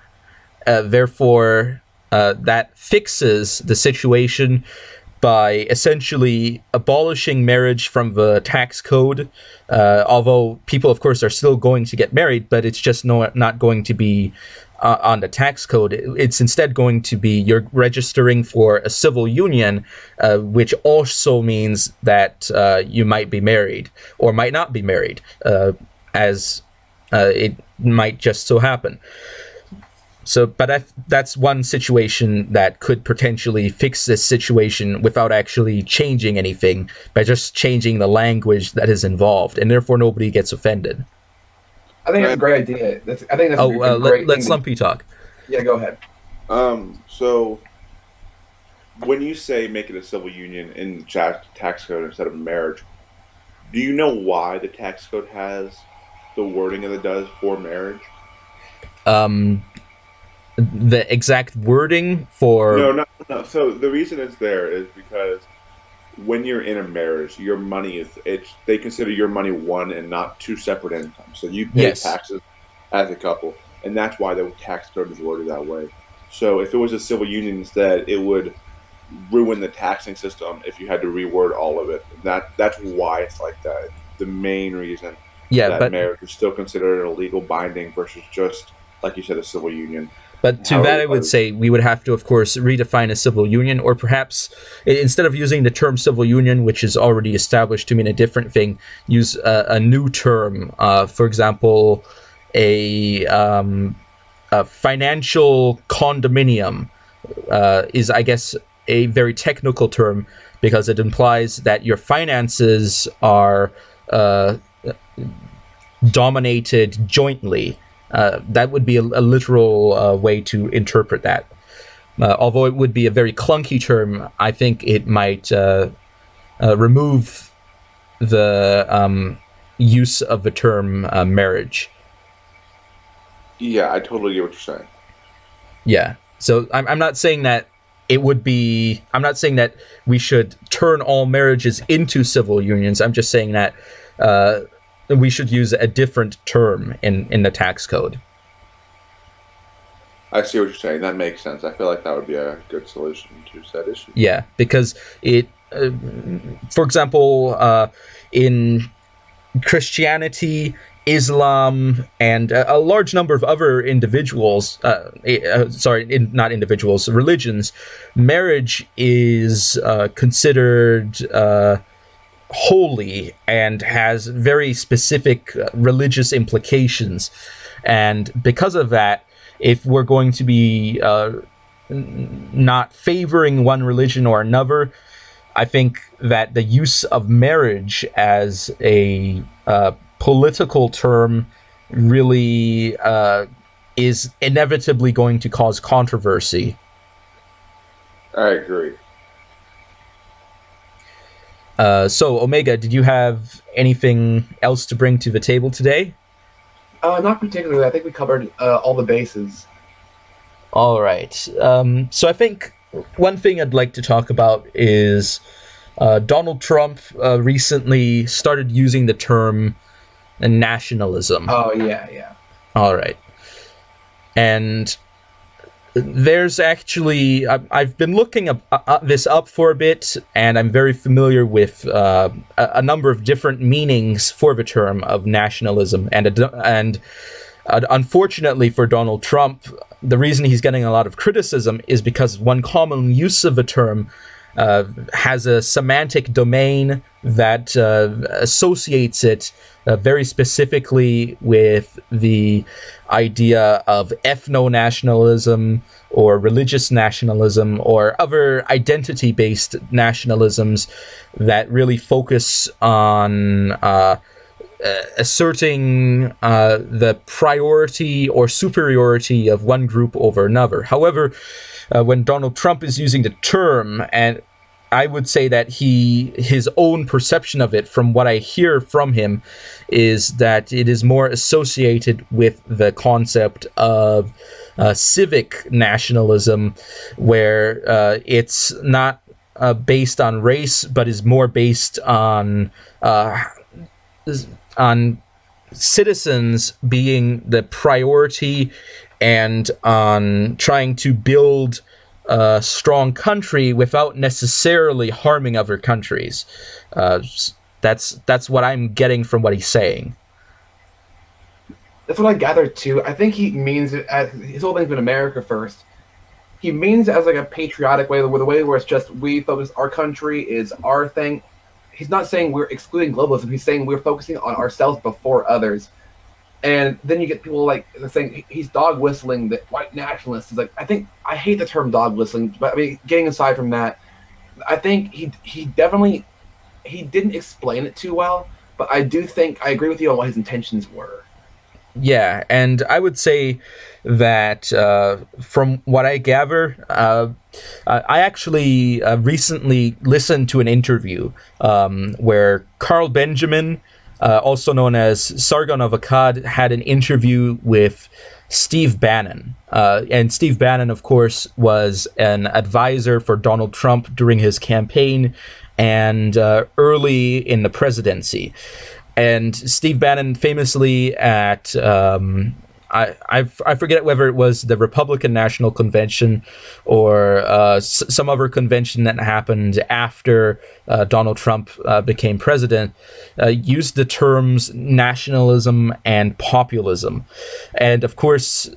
Therefore, that fixes the situation by essentially abolishing marriage from the tax code, although people, of course, are still going to get married, but it's just not going to be on the tax code. It's instead going to be you're registering for a civil union, which also means that you might be married or might not be married, as it might just so happen. So, but that's one situation that could potentially fix this situation without actually changing anything, by just changing the language that is involved, and therefore nobody gets offended. I think that's a great idea. I think that's a great let Slumpy talk. Yeah, go ahead. So when you say make it a civil union in the tax code instead of marriage, do you know why the tax code has the wording that it does for marriage? The exact wording for... No. So the reason it's there is because when you're in a marriage, your money they consider your money one and not two separate incomes. So you pay taxes as a couple, and that's why the tax code is worded that way. So if it was a civil union instead, it would ruin the taxing system if you had to reword all of it. That's why it's like that. The main reason that marriage is still considered a legal binding versus just, like you said, a civil union. But to that, I would say we would have to, of course, redefine a civil union, or perhaps instead of using the term civil union, which is already established to mean a different thing, use a new term. For example, a financial condominium is, I guess, a very technical term because it implies that your finances are dominated jointly. That would be a literal way to interpret that. Although it would be a very clunky term, I think it might remove the use of the term marriage. Yeah, I totally get what you're saying. Yeah. So I'm not saying that it would be... I'm not saying that we should turn all marriages into civil unions. I'm just saying that... we should use a different term in the tax code. I see what you're saying. That makes sense. I feel like that would be a good solution to said issue. Yeah, because it, for example, in Christianity, Islam, and a large number of other individuals, not individuals, religions, marriage is considered holy and has very specific religious implications. And because of that, if we're going to be not favoring one religion or another, I think that the use of marriage as a political term really is inevitably going to cause controversy. I agree. So, Omega, did you have anything else to bring to the table today? Not particularly. I think we covered all the bases. All right. So I think one thing I'd like to talk about is Donald Trump recently started using the term nationalism. Oh, yeah. All right. And there's actually... I've been looking this up for a bit, and I'm very familiar with a number of different meanings for the term of nationalism. And unfortunately for Donald Trump, the reason he's getting a lot of criticism is because one common use of the term has a semantic domain that associates it very specifically with the idea of ethno-nationalism or religious nationalism or other identity-based nationalisms that really focus on asserting the priority or superiority of one group over another. However, when Donald Trump is using the term, and I would say that his own perception of it, from what I hear from him, is that it is more associated with the concept of civic nationalism, where it's not based on race, but is more based on citizens being the priority and on trying to build a strong country without necessarily harming other countries. That's what I'm getting from what he's saying. That's what I gathered too. I think he means it as his whole thing's been America first. He means it as like a patriotic way, with a way where it's just we focus, our country is our thing. He's not saying we're excluding globalism. He's saying we're focusing on ourselves before others. And then you get people like saying he's dog whistling the white nationalists. It's like, I hate the term dog whistling, but I mean, getting aside from that, I think he definitely didn't explain it too well. But I do think I agree with you on what his intentions were. Yeah, and I would say that from what I gather, I actually recently listened to an interview where Carl Benjamin, also known as Sargon of Akkad, had an interview with Steve Bannon. And Steve Bannon, of course, was an advisor for Donald Trump during his campaign and early in the presidency. And Steve Bannon famously at, I forget whether it was the Republican National Convention or some other convention that happened after Donald Trump became president, used the terms nationalism and populism. And of course,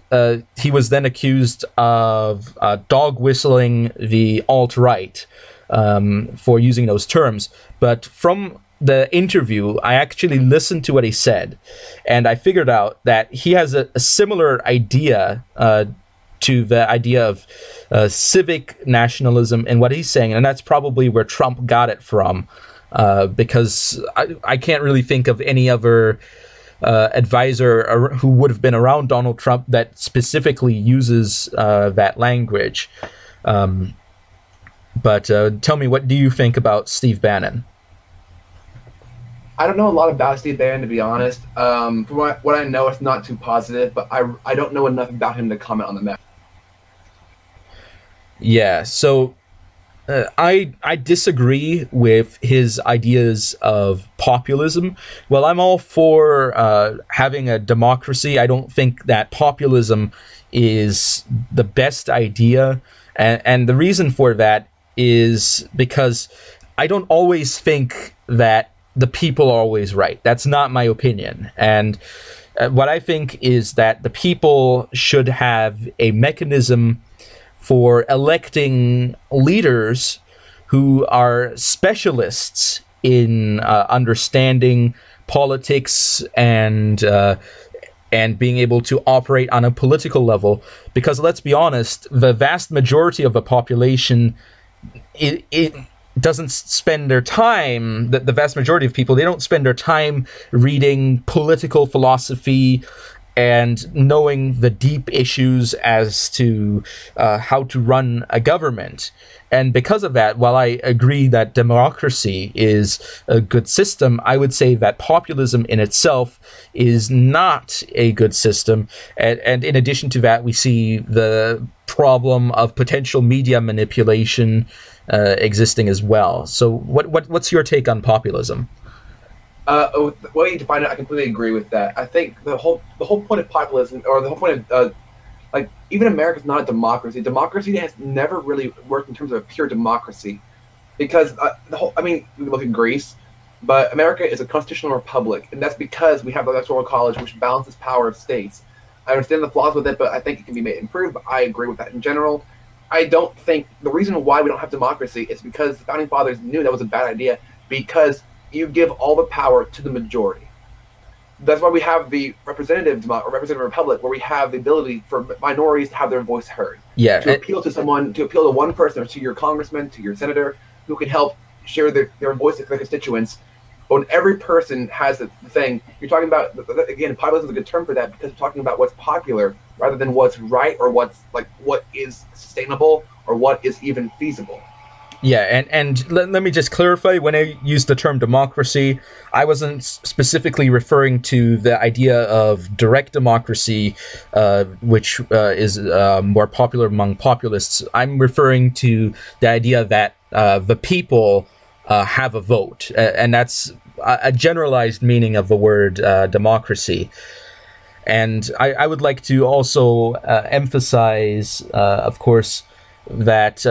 he was then accused of dog whistling the alt-right for using those terms. But from the interview, I actually listened to what he said, and I figured out that he has a similar idea to the idea of civic nationalism in what he's saying, and that's probably where Trump got it from, because I can't really think of any other advisor who would have been around Donald Trump that specifically uses that language. But tell me, what do you think about Steve Bannon? I don't know a lot about Steve Bannon, to be honest. From what I know, it's not too positive, but I don't know enough about him to comment on the matter. Yeah, so I disagree with his ideas of populism. Well, I'm all for having a democracy. I don't think that populism is the best idea, and the reason for that is because I don't always think that the people are always right. That's not my opinion. And what I think is that the people should have a mechanism for electing leaders who are specialists in understanding politics and being able to operate on a political level. Because let's be honest, the vast majority of the population, it doesn't spend their time, the vast majority of people, they don't spend their time reading political philosophy and knowing the deep issues as to how to run a government. And because of that, while I agree that democracy is a good system, I would say that populism in itself is not a good system. And in addition to that, we see the problem of potential media manipulation existing as well. So what's your take on populism? The way you define it, I completely agree with that. I think the whole point of populism, or the whole point of like, even America's not a democracy. Democracy has never really worked in terms of a pure democracy, because we look at Greece, but America is a constitutional republic, and that's because we have the Electoral College, which balances power of states. I understand the flaws with it, but I think it can be made improved. But I agree with that in general. I don't think the reason why we don't have democracy is because the founding fathers knew that was a bad idea, because you give all the power to the majority. That's why we have the representative republic, where we have the ability for minorities to have their voice heard. Yeah. To appeal to one person, or to your congressman, to your senator, who can help share their voice with their constituents. But when every person has the thing, you're talking about, again, populism is a good term for that, because you're talking about what's popular rather than what's right, or what is sustainable, or what is even feasible. Yeah, and let me just clarify, when I used the term democracy, I wasn't specifically referring to the idea of direct democracy, which is more popular among populists. I'm referring to the idea that the people have a vote, and that's a generalized meaning of the word democracy. And I would like to also emphasize, of course, that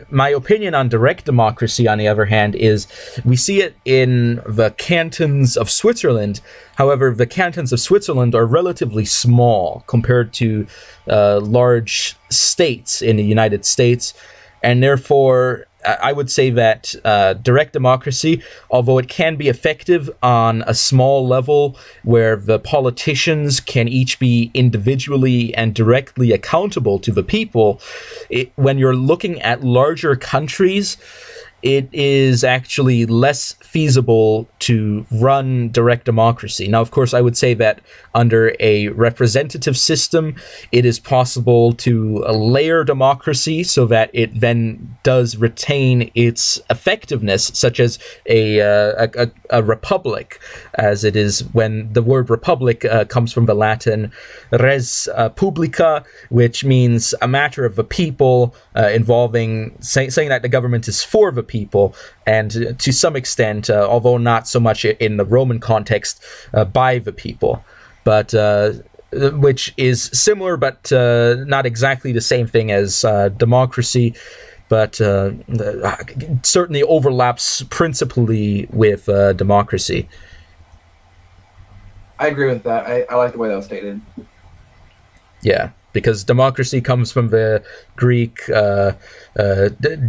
my opinion on direct democracy, on the other hand, is we see it in the cantons of Switzerland. However, the cantons of Switzerland are relatively small compared to large states in the United States, and therefore I would say that direct democracy, although it can be effective on a small level where the politicians can each be individually and directly accountable to the people, when you're looking at larger countries, it is actually less feasible to run direct democracy. Now, of course, I would say that under a representative system, it is possible to layer democracy so that it then does retain its effectiveness, such as a republic, as it is when the word republic comes from the Latin res publica, which means a matter of the people, involving saying that the government is for the people, and to some extent, although not so much in the Roman context, by the people, but which is similar but not exactly the same thing as democracy, but certainly overlaps principally with democracy. I agree with that. I like the way that was stated. Yeah, because democracy comes from the Greek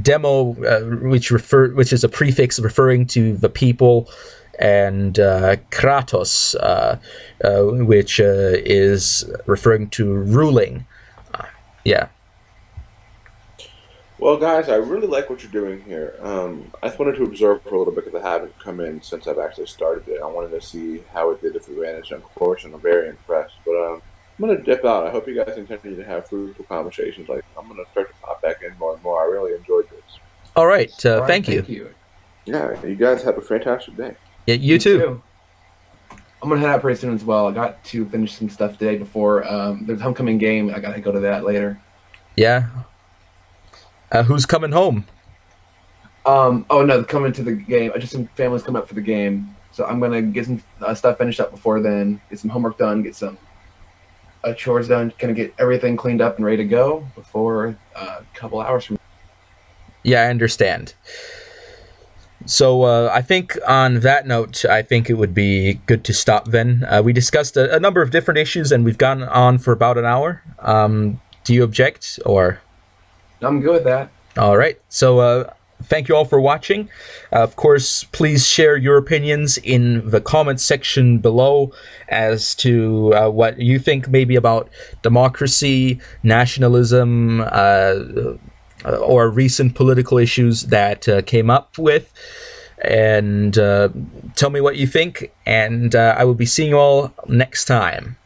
demo, which is a prefix referring to the people, and kratos, which is referring to ruling. Yeah. Well, guys, I really like what you're doing here. I just wanted to observe for a little bit because I haven't come in since I've actually started it. I wanted to see how it did if we ran into some course, and I'm very impressed. But I'm going to dip out. I hope you guys continue to have fruitful conversations. Like, I'm going to start to pop back in more and more. I really enjoyed this. All right. All right, thank you. Yeah, you guys have a fantastic day. Yeah, you too. I'm going to head out pretty soon as well. I got to finish some stuff today before there's a homecoming game. I got to go to that later. Yeah. Who's coming home? Oh, no, coming to the game. Just some families come up for the game. So I'm going to get some stuff finished up before then, get some homework done, get some chores done, kind of get everything cleaned up and ready to go before a couple hours from now. Yeah, I understand. So I think on that note, I think it would be good to stop then. We discussed a number of different issues, and we've gone on for about an hour. Do you object, or? I'm good with that. All right. So thank you all for watching. Of course, please share your opinions in the comments section below as to what you think maybe about democracy, nationalism, or recent political issues that came up with. And tell me what you think. And I will be seeing you all next time.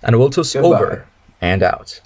And Awiltos over and out.